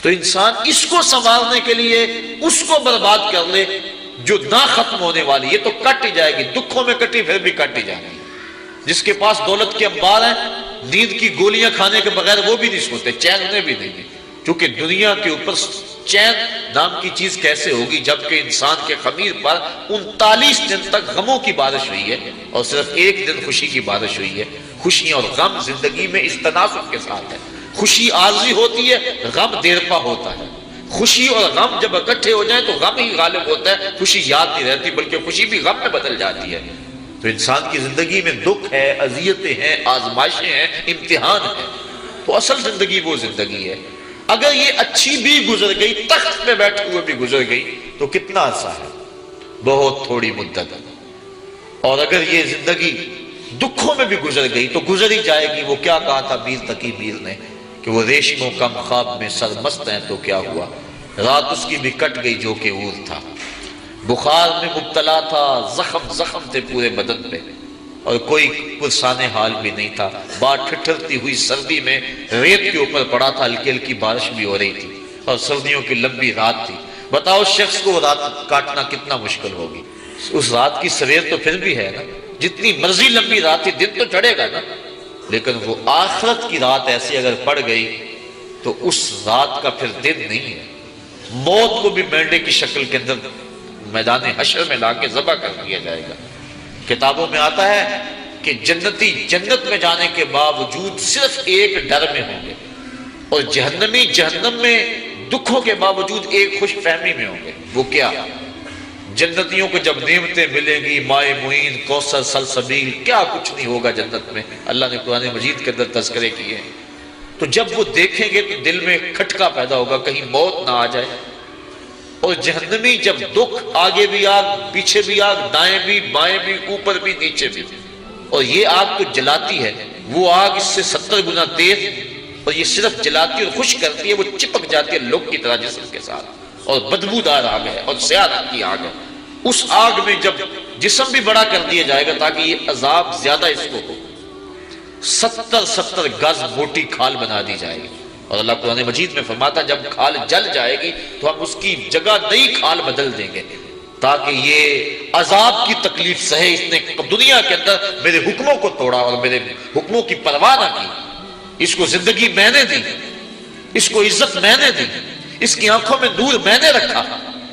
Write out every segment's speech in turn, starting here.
تو انسان اس کو سنوارنے کے لیے اس کو برباد کر لے جو نہ ختم ہونے والی، یہ تو کٹ ہی جائے گی، دکھوں میں کٹی پھر بھی کٹ ہی جائے گی۔ جس کے پاس دولت کے انبار ہیں، نیند کی گولیاں کھانے کے بغیر وہ بھی نہیں سوتے، چین انہیں بھی نہیں، کیونکہ دنیا کے اوپر چین نام کی چیز کیسے ہوگی جبکہ انسان کے خمیر پر 39 دن تک غموں کی بارش ہوئی ہے اور صرف ایک دن خوشی کی بارش ہوئی ہے۔ خوشی اور غم زندگی میں اس تناسب کے ساتھ ہے، خوشی عارضی ہوتی ہے، غم دیر پا ہوتا ہے۔ خوشی اور غم جب اکٹھے ہو جائیں تو غم ہی غالب ہوتا ہے، خوشی یاد نہیں رہتی بلکہ خوشی بھی غم میں بدل جاتی ہے۔ تو انسان کی زندگی میں دکھ ہے، اذیتیں ہیں، آزمائشیں ہیں، امتحان ہے، تو اصل زندگی وہ زندگی ہے۔ اگر یہ اچھی بھی گزر گئی، تخت پہ بیٹھے ہوئے بھی گزر گئی تو کتنا عرصہ ہے؟ بہت تھوڑی مدت ہے۔ اور اگر یہ زندگی دکھوں میں بھی گزر گئی تو گزر ہی جائے گی۔ وہ کیا کہا تھا میر تقی میر نے کہ وہ ریشموں کم خواب میں سرمست ہیں تو کیا ہوا، رات اس کی بھی کٹ گئی جو کہ اور تھا۔ بخار میں مبتلا تھا، زخم زخم تھے پورے بدن پہ اور کوئی پرسانے حال بھی نہیں تھا۔ بات ٹھٹھرتی ہوئی سردی میں ریت کے اوپر پڑا تھا، ہلکی ہلکی بارش بھی ہو رہی تھی اور سردیوں کی لمبی رات تھی۔ بتاؤ شخص کو رات کاٹنا کتنا مشکل ہوگی۔ اس رات کی سویر تو پھر بھی ہے نا، جتنی مرضی لمبی رات تھی دن تو چڑھے گا نا، لیکن وہ آخرت کی رات ایسی اگر پڑ گئی تو اس رات کا پھر دن نہیں ہے۔ موت کو بھی مینڈے کی شکل کے اندر میدان حشر میں لا کے ذبح کر دیا جائے گا۔ کتابوں میں آتا ہے کہ جنتی جنت میں جانے کے باوجود صرف ایک ڈر میں ہوں گے اور جہنمی جہنم میں دکھوں کے باوجود ایک خوش فہمی میں ہوں گے۔ وہ کیا؟ جنتیوں کو جب نعمتیں ملیں گی، مائے معین، کوثر، سلسبیل، کیا کچھ نہیں ہوگا جنت میں، اللہ نے قرآن مجید کے اندر تذکرے کیے ہیں۔ تو جب وہ دیکھیں گے تو دل میں کھٹکا پیدا ہوگا کہیں موت نہ آ جائے۔ اور جہنمی جب دکھ، آگے بھی آگ، پیچھے بھی آگ، دائیں بھی بائیں بھی، اوپر بھی نیچے بھی، اور یہ آگ تو جلاتی ہے، وہ آگ اس سے 70 گنا تیز، اور یہ صرف جلاتی اور خشک کرتی ہے، وہ چپک جاتی ہے لوگ کی طرح جسم کے ساتھ، اور بدبودار آگ ہے اور سیاہ رنگ کی آگ ہے۔ اس آگ میں جب جسم بھی بڑا کر دیا جائے گا تاکہ یہ عذاب زیادہ اس کو ہو، 70 گز موٹی کھال بنا دی جائے گی، اور اللہ قرآن مجید میں فرماتا جب کھال جل جائے گی تو ہم اس کی جگہ نئی کھال بدل دیں گے تاکہ یہ عذاب کی تکلیف سہے۔ اس نے دنیا کے اندر میرے حکموں کو توڑا اور میرے حکموں کی پرواہ نہ کی، اس کو زندگی میں نے دی، اس کو عزت میں نے دی، اس کی آنکھوں میں نور میں نے رکھا،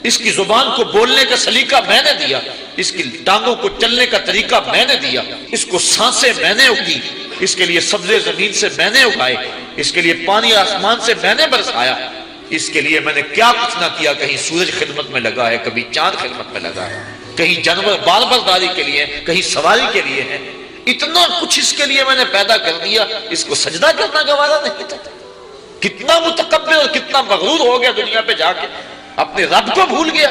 اس کی زبان کو بولنے کا سلیقہ میں نے دیا، اس کی ٹانگوں کو چلنے کا طریقہ میں نے دیا، اس کو سانسیں میں نے اگی، اس کے لیے سبزے زمین سے میں نے اگائے، اس کے لیے پانی آسمان سے میں نے برسایا، اس کے لیے میں نے کیا کچھ نہ کیا۔ کہیں سورج خدمت میں لگا ہے، کبھی چاند خدمت میں لگا ہے، کہیں جانور بار برداری کے لیے، کہیں سواری کے لیے ہے، اتنا کچھ اس کے لیے میں نے پیدا کر دیا، اس کو سجدہ کرنا گوارا نہیں تھا۔ کتنا متکبر اور کتنا مغرور ہو گیا دنیا پہ جا کے، اپنے رب کو بھول گیا۔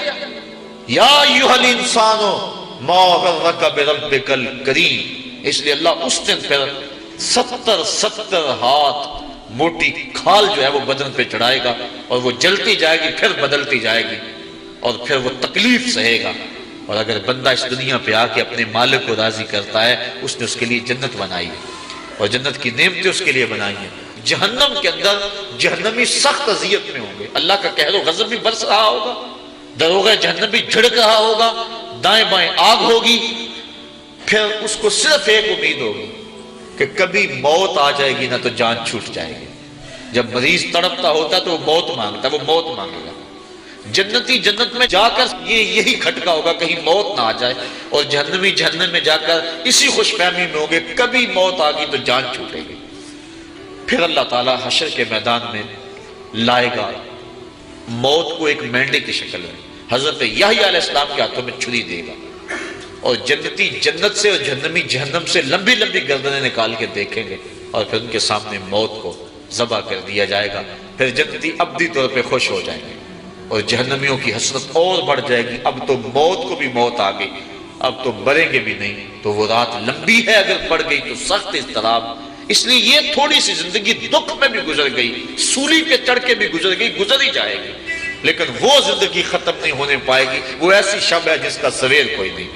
یا ایھا الانسان ما غرک بربک الکریم، اس لیے اللہ اس دن پھر 70 ہاتھ موٹی کھال جو ہے وہ بدن پہ چڑھائے گا اور وہ جلتی جائے گی، پھر بدلتی جائے گی، اور پھر وہ تکلیف سہے گا۔ اور اگر بندہ اس دنیا پہ آ کے اپنے مالک کو راضی کرتا ہے، اس نے اس کے لیے جنت بنائی ہے اور جنت کی نعمتیں اس کے لیے بنائی ہیں۔ جہنم کے اندر جہنمی سخت اذیت میں ہوں گے، اللہ کا قہر و غضب بھی برس رہا ہوگا، دروغہ جہنم بھی جھڑک رہا ہوگا، دائیں بائیں آگ ہوگی، پھر اس کو صرف ایک امید ہوگی کہ کبھی موت آ جائے گی نہ تو جان چھوٹ جائے گی۔ جب مریض تڑپتا ہوتا تو وہ موت مانگتا، وہ موت مانگے گا۔ جنتی جنت میں جا کر یہی کھٹکا ہوگا کہیں موت نہ آ جائے، اور جہنمی جہنم میں جا کر اسی خوش فہمی میں ہوگے کبھی موت آ گئی تو جان چھوٹے گی۔ پھر اللہ تعالیٰ حشر کے میدان میں لائے گا موت کو ایک مینڈے کی شکل میں، حضرت یحییٰ علیہ السلام کے ہاتھوں میں چھری دے گا، اور جنتی جنت سے اور جہنمی جہنم سے لمبی لمبی گردنیں نکال کے دیکھیں گے، اور پھر ان کے سامنے موت کو ذبح کر دیا جائے گا۔ پھر جنتی ابدی طور پہ خوش ہو جائیں گے اور جہنمیوں کی حسرت اور بڑھ جائے گی، اب تو موت کو بھی موت آ گئی، اب تو مریں گے بھی نہیں۔ تو وہ رات لمبی ہے، اگر پڑ گئی تو سخت اضطراب، اس لیے یہ تھوڑی سی زندگی دکھ میں بھی گزر گئی، سولی پہ چڑھ کے بھی گزر گئی، گزر ہی جائے گی، لیکن وہ زندگی ختم نہیں ہونے پائے گی۔ وہ ایسی شب ہے جس کا سویر کوئی نہیں،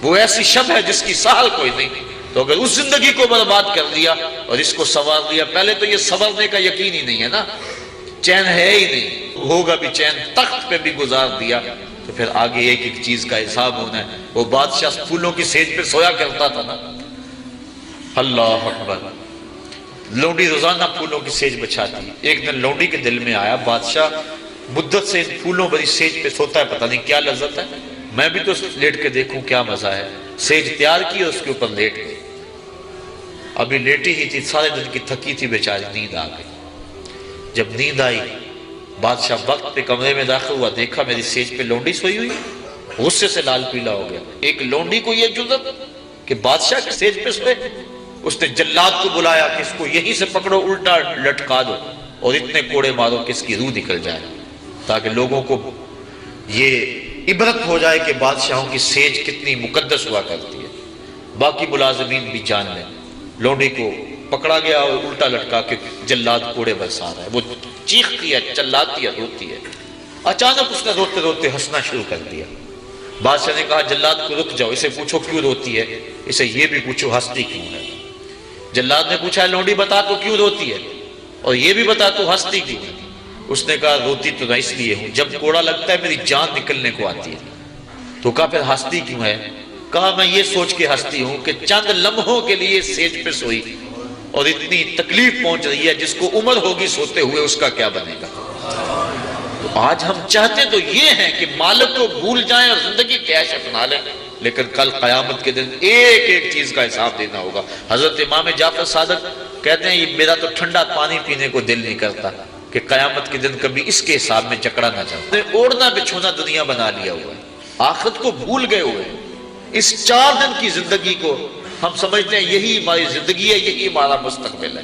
وہ ایسی شب ہے جس کی سحر کوئی نہیں۔ تو اگر اس زندگی کو برباد کر دیا اور اس کو سنوار دیا، پہلے تو یہ سنورنے کا یقین ہی نہیں ہے نا، چین ہے ہی نہیں، ہوگا بھی چین تخت پہ بھی گزار دیا تو پھر آگے ایک ایک چیز کا حساب ہونا ہے۔ وہ بادشاہ پھولوں کی سیج پہ سویا کرتا تھا نا، اللہ اکبر، لونڈی روزانہ پھولوں کی سیج بچھاتی۔ ایک دن لونڈی کے دل میں آیا بادشاہ مدت سے ان پھولوں بڑی سیج پہ سوتا ہے، پتہ نہیں کیا لذت ہے، میں بھی تو لیٹ کے دیکھوں کیا مزہ ہے۔ سیج تیار کی اور اس کے اوپر لیٹ گئی۔ ابھی لیٹی ہی تھی، سارے دن کی تھکی تھی بیچاری، نیند آ گئی۔ جب نیند آئی بادشاہ وقت پہ کمرے میں داخل ہوا، دیکھا میری سیج پہ لونڈی سوئی ہوئی، غصے سے لال پیلا ہو گیا۔ ایک لونڈی کو یہ جرأت کہ بادشاہ کی سیج پہ سوئے؟ اس نے جلاد کو بلایا کہ اس کو یہیں سے پکڑو، الٹا لٹکا دو اور اتنے کوڑے مارو کہ اس کی روح نکل جائے، تاکہ لوگوں کو یہ عبرت ہو جائے کہ بادشاہوں کی سیج کتنی مقدس ہوا کرتی ہے، باقی ملازمین بھی جان لیں۔ لونڈی کو پکڑا گیا اور الٹا لٹکا کے جلاد کوڑے برسا رہا ہے، وہ چیختی ہے، چلاتی ہے، روتی ہے۔ اچانک اس نے روتے روتے ہنسنا شروع کر دیا۔ بادشاہ نے کہا جلاد کو رک جاؤ، اسے پوچھو کیوں روتی ہے، اسے یہ بھی پوچھو ہنستی کیوں ہے۔ جلاد نے پوچھا لونڈی بتا تو کیوں روتی ہے، اور یہ بھی بتا تو ہنستی کیوں ہے۔ اس نے کہا روتی تو میں اس لیے ہوں، جب کوڑا لگتا ہے میری جان نکلنے کو آتی ہے۔ تو کہا پھر ہنستی کیوں ہے؟ کہا میں یہ سوچ کے ہنستی ہوں کہ چند لمحوں کے لیے سیج پہ سوئی اور اتنی تکلیف پہنچ رہی ہے، جس کو عمر ہوگی سوتے ہوئے اس کا کیا بنے گا۔ تو آج ہم چاہتے تو یہ ہیں کہ مالک کو بھول جائیں اور زندگی کی عیش اپنا لیں، لیکن کل قیامت کے دن ایک ایک چیز کا حساب دینا ہوگا۔ حضرت امام جعفر صادق کہتے ہیں یہ میرا تو ٹھنڈا پانی پینے کو دل نہیں کرتا کہ قیامت کے دن کبھی اس کے حساب میں جکڑا نہ جائے۔ اوڑھنا بچھونا دنیا بنا لیا ہوا ہے، آخرت کو بھول گئے ہوئے ہیں۔ اس 4 دن کی زندگی کو ہم سمجھتے ہیں یہی ہماری زندگی ہے، یہی ہمارا مستقبل ہے۔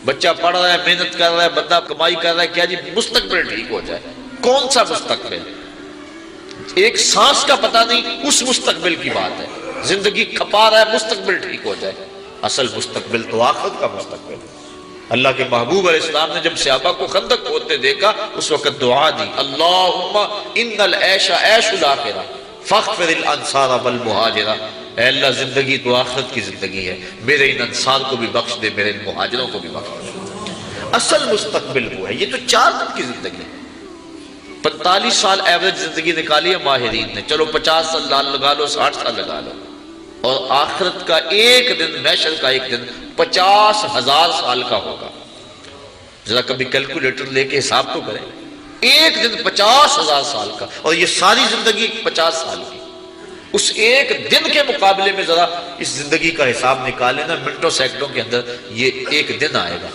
بچہ پڑھ رہا ہے، محنت کر رہا ہے، بندہ کمائی کر رہا ہے، کیا جی مستقبل ٹھیک ہو جائے؟ کون سا مستقبل؟ ایک سانس کا پتہ نہیں، اس مستقبل کی بات ہے۔ زندگی کھپا رہا ہے، مستقبل ٹھیک ہو جائے۔ اصل مستقبل تو آخرت کا مستقبل ہے۔ اللہ کے محبوب علیہ السلام نے جب صحابہ کو خندق کھودتے دیکھا اس وقت دعا دی، اللہم ان العیش عیش الاخرہ فاغفر الانصار والمہاجرہ۔ اے اللہ زندگی تو آخرت کی زندگی ہے، میرے ان انصار کو بھی بخش دے، میرے ان مہاجروں کو بھی بخش دے۔ اصل مستقبل وہ ہے، یہ تو 4 دن کی زندگی ہے۔ 45 سال ایوریج زندگی نکالی ہے ماہرین نے، چلو 50 سال لگا لو، 60 سال لگا لو، اور آخرت کا ایک دن، محشر کا ایک دن 50,000 سال کا ہوگا۔ ذرا کبھی کیلکولیٹر لے کے حساب تو کریں، ایک دن 50,000 سال کا، اور یہ ساری زندگی 50 سال کی۔ اس ایک دن کے مقابلے میں ذرا اس زندگی کا حساب نکالیں نا، منٹوں سیکنڈوں کے اندر یہ ایک دن آئے گا۔